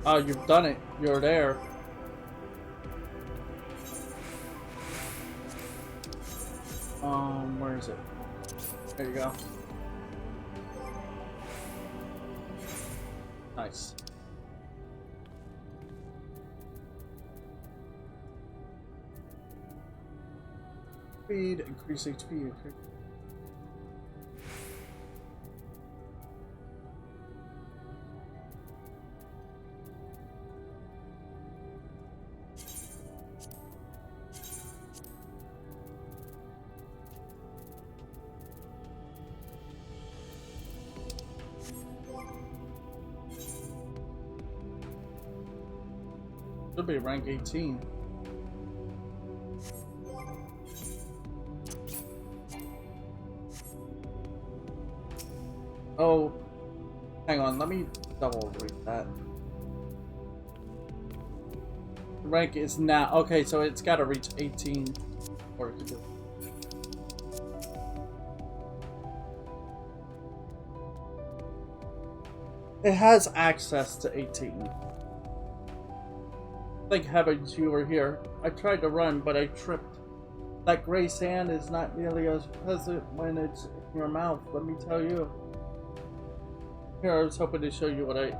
Oh, you've done it. You're there. Where is it? There you go. Nice. Speed, increase HP. Okay. Should be rank 18. Oh, hang on, let me double read that. The rank is now okay, so it's got to reach 18 or it could do. It has access to 18. Thank heavens you were here. I tried to run, but I tripped. That gray sand is not nearly as pleasant when it's in your mouth, let me tell you. Here, I was hoping to show you what a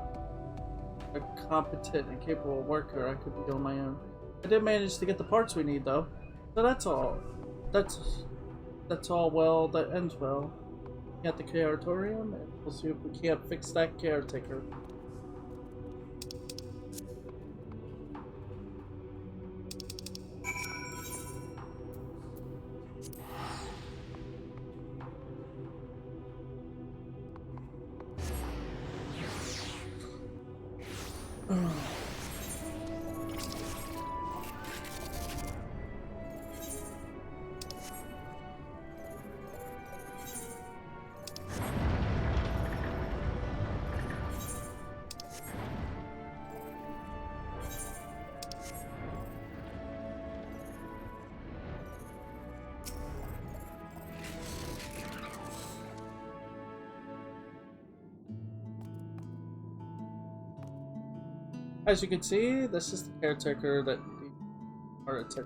competent and capable worker I could be on my own. I did manage to get the parts we need, though. So that's all. That's all well that ends well. At the Chaotorium, and we'll see if we can't fix that caretaker. As you can see, this is the caretaker that needs our attention.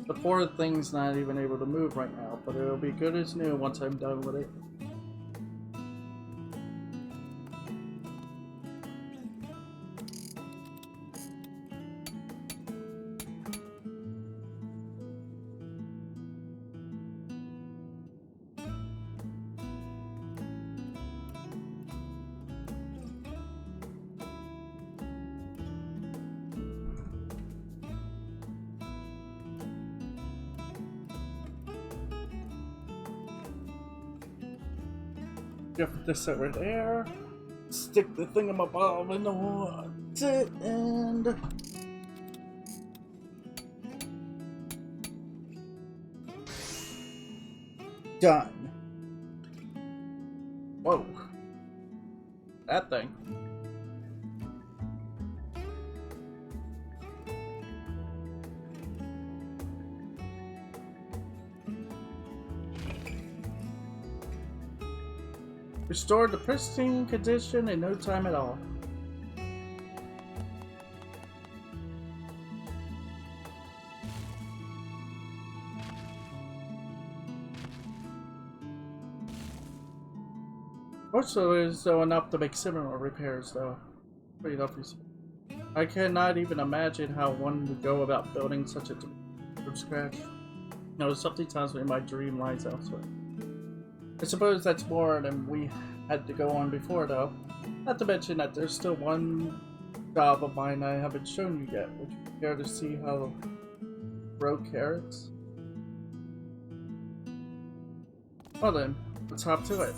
The poor thing's not even able to move right now, but it'll be good as new once I'm done with it. Get this over there. Stick the thingamabob in the wall. That's it, and done. Whoa. That thing. Restored to pristine condition in no time at all. Also, is though enough to make similar repairs, though. Pretty enough. I cannot even imagine how one would go about building such a from scratch. No, something tells me my dream lies elsewhere. I suppose that's more than we had to go on before, though. Not to mention that there's still one job of mine I haven't shown you yet. Would you care to see how grow carrots? Well then, let's hop to it.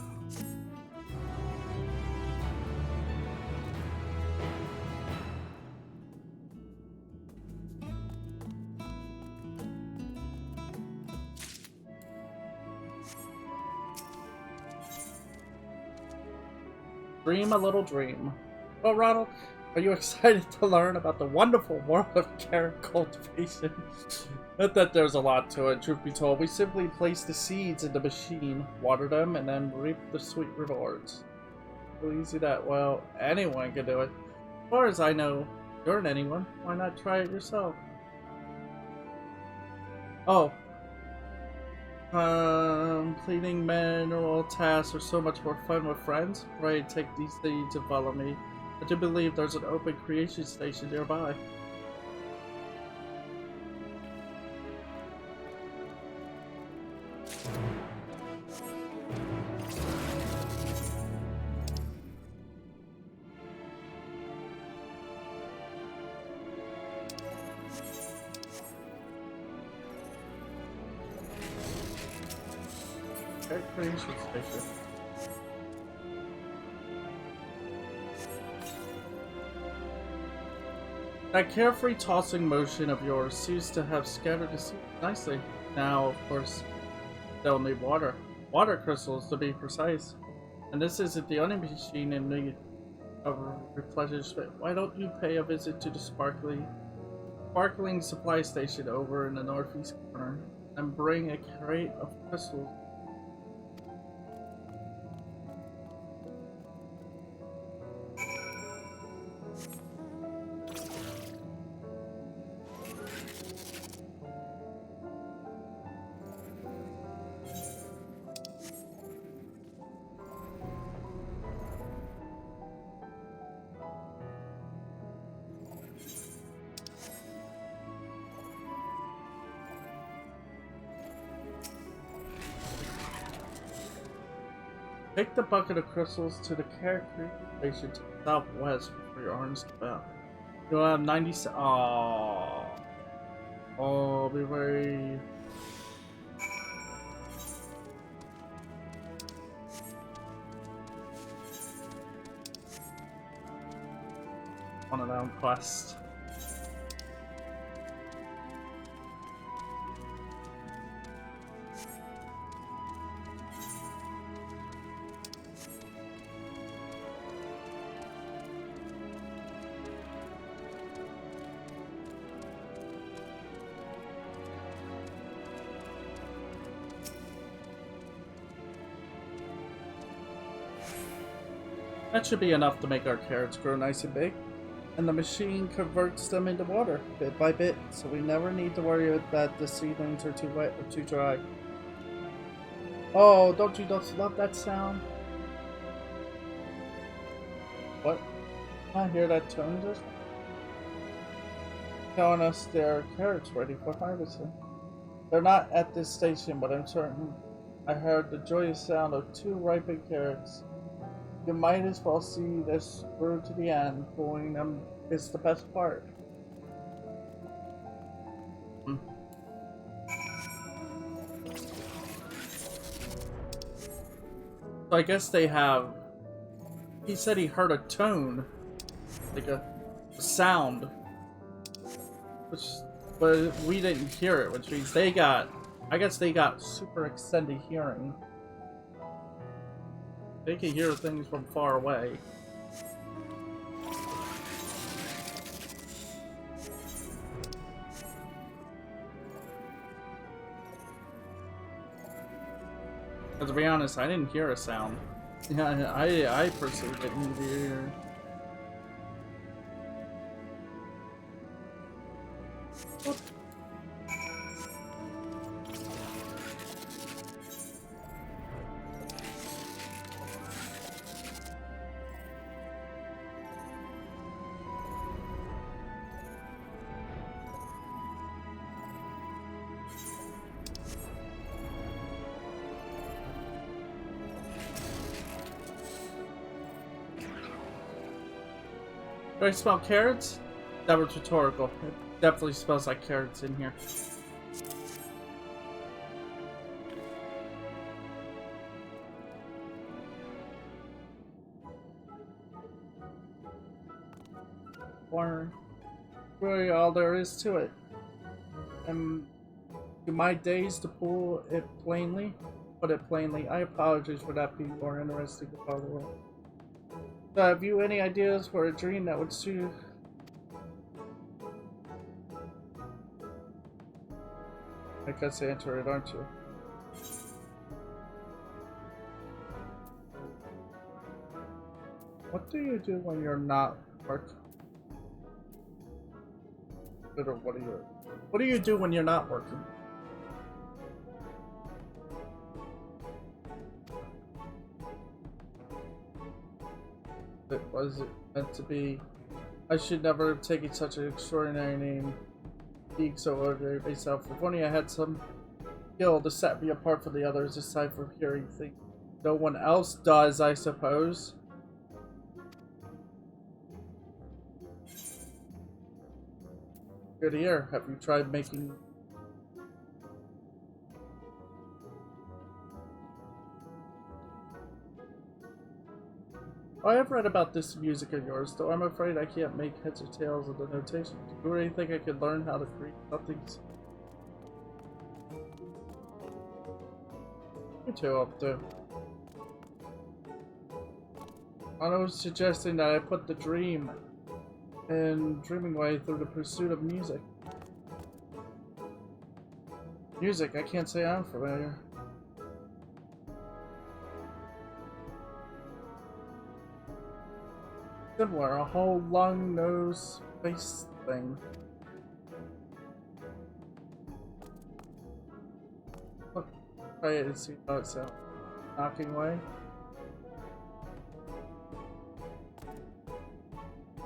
Dream a little dream. Well, Ronald, Are you excited to learn about the wonderful world of carrot cultivation? Not that there's a lot to it, truth be told. We simply place the seeds in the machine, water them, and then reap the sweet rewards. So easy that, well, anyone can do it. As far as I know, you're an anyone. Why not try it yourself? Oh. Completing manual tasks are so much more fun with friends. Right, take these seeds and follow me. I do believe there's an open creation station nearby. Creation station. That carefree tossing motion of yours seems to have scattered the seeds nicely. Now, of course, they'll need water. Water crystals, to be precise. And this isn't the only machine in need of replenishment. Why don't you pay a visit to the sparkling supply station over in the northeast corner and bring a crate of crystals? Take the bucket of crystals to the carrot station to the southwest before your arms give out. You'll have 90 Aww. Oh, be very... on an own quest. That should be enough to make our carrots grow nice and big. And the machine converts them into water, bit by bit, so we never need to worry that the seedlings are too wet or too dry. Oh, don't you just love that sound? What? I hear that tone just telling us there are carrots ready for harvesting. They're not at this station, but I'm certain I heard the joyous sound of 2 ripened carrots. You might as well see this through to the end. Pulling them is the best part. So I guess they have... He said he heard a tone. Like a sound. But we didn't hear it, which means they got... I guess they got super extended hearing. They can hear things from far away. But to be honest, I didn't hear a sound. Yeah, I personally didn't hear. What? Do I smell carrots? That was rhetorical. It definitely smells like carrots in here. Or really all there is to it. And to my days to put it plainly, I apologize for not being more interesting to follow. So have you any ideas for a dream that would suit? I guess answer it, aren't you? What do you do when you're not working? Or what do you do when you're not working? Was it meant to be? I should never have taken such an extraordinary name. Being so ordinary myself. If only I had some skill to set me apart from the others aside from hearing things no one else does, I suppose. Good to hear. Have you tried making... I have read about this music of yours, though I'm afraid I can't make heads or tails of the notation. Do you really think I could learn how to create something? You two up to. I was suggesting that I put the dream in dreaming way through the pursuit of music. Music, I can't say I'm familiar. Similar, a whole lung, nose, face thing. Look, try it and see how it sounds. Knocking away.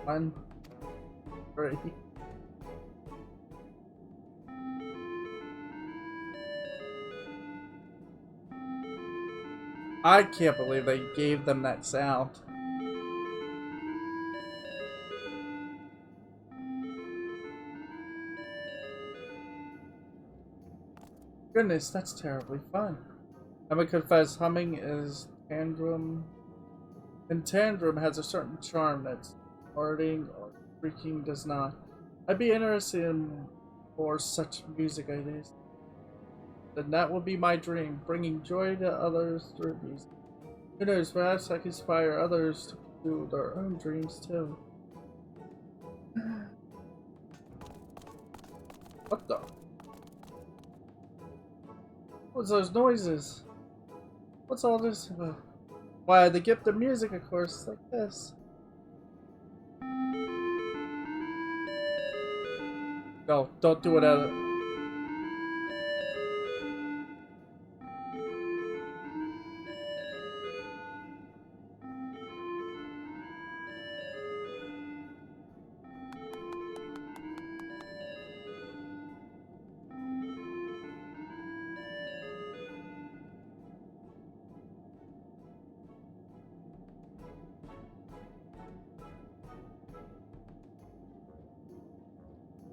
1, 3. I can't believe they gave them that sound. Goodness, that's terribly fun. I would confess, humming is tantrum. And tantrum has a certain charm that farting or creaking does not. I'd be interested in more such music ideas. Then that will be my dream, bringing joy to others through music. Who knows, perhaps I can inspire others to pursue their own dreams too. What the? What's those noises? What's all this about? Why, the gift of music, of course, like this. No, don't do it out of...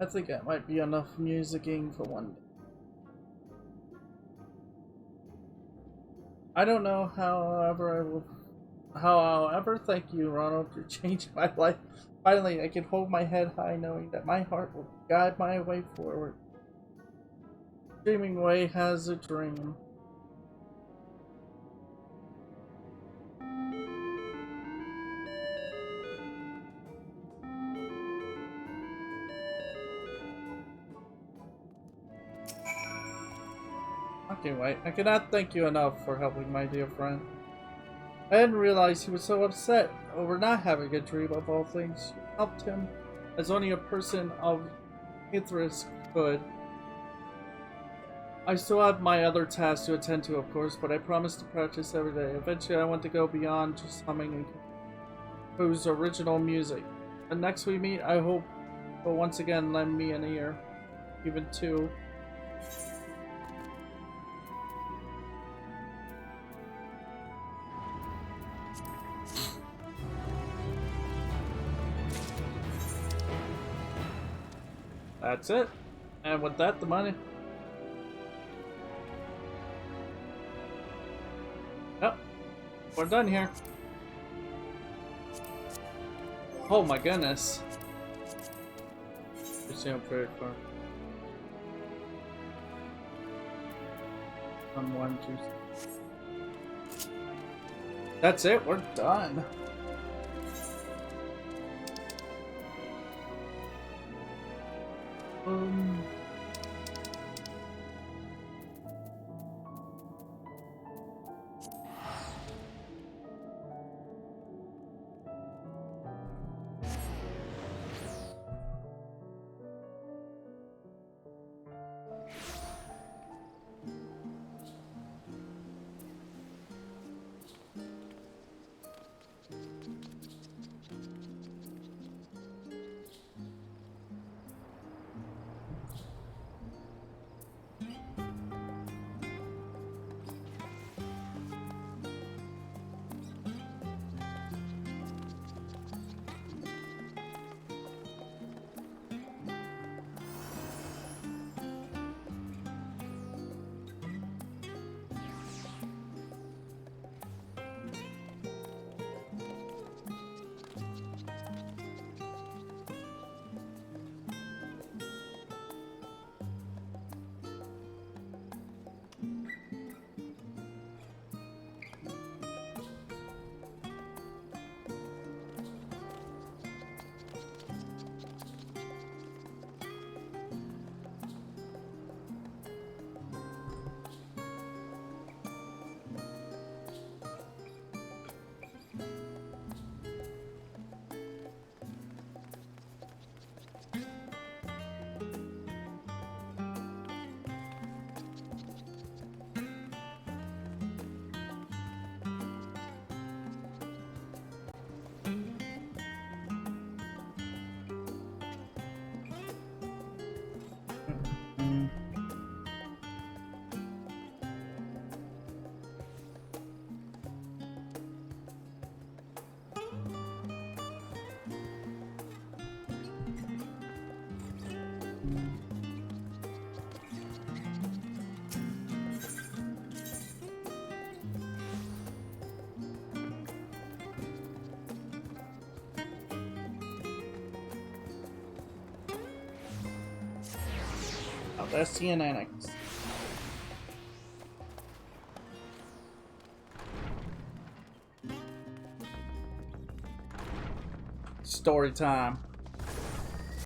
I think that might be enough musicking for one day. I don't know how I'll ever thank you, Ronald. You changed my life. Finally, I can hold my head high knowing that my heart will guide my way forward. Dreaming Way has a dream. Anyway, I cannot thank you enough for helping my dear friend. I didn't realize he was so upset over not having a dream of all things. You helped him as only a person of interest could. I still have my other tasks to attend to, of course, but I promise to practice every day. Eventually, I want to go beyond just humming and compose original music. And next we meet, I hope will once again lend me an ear. Even two. That's it. And with that, the money. Yep. We're done here. Oh my goodness. Pretty far. 1, 2, 3. That's it. We're done. Um. Oh, that's the Enix. Story time.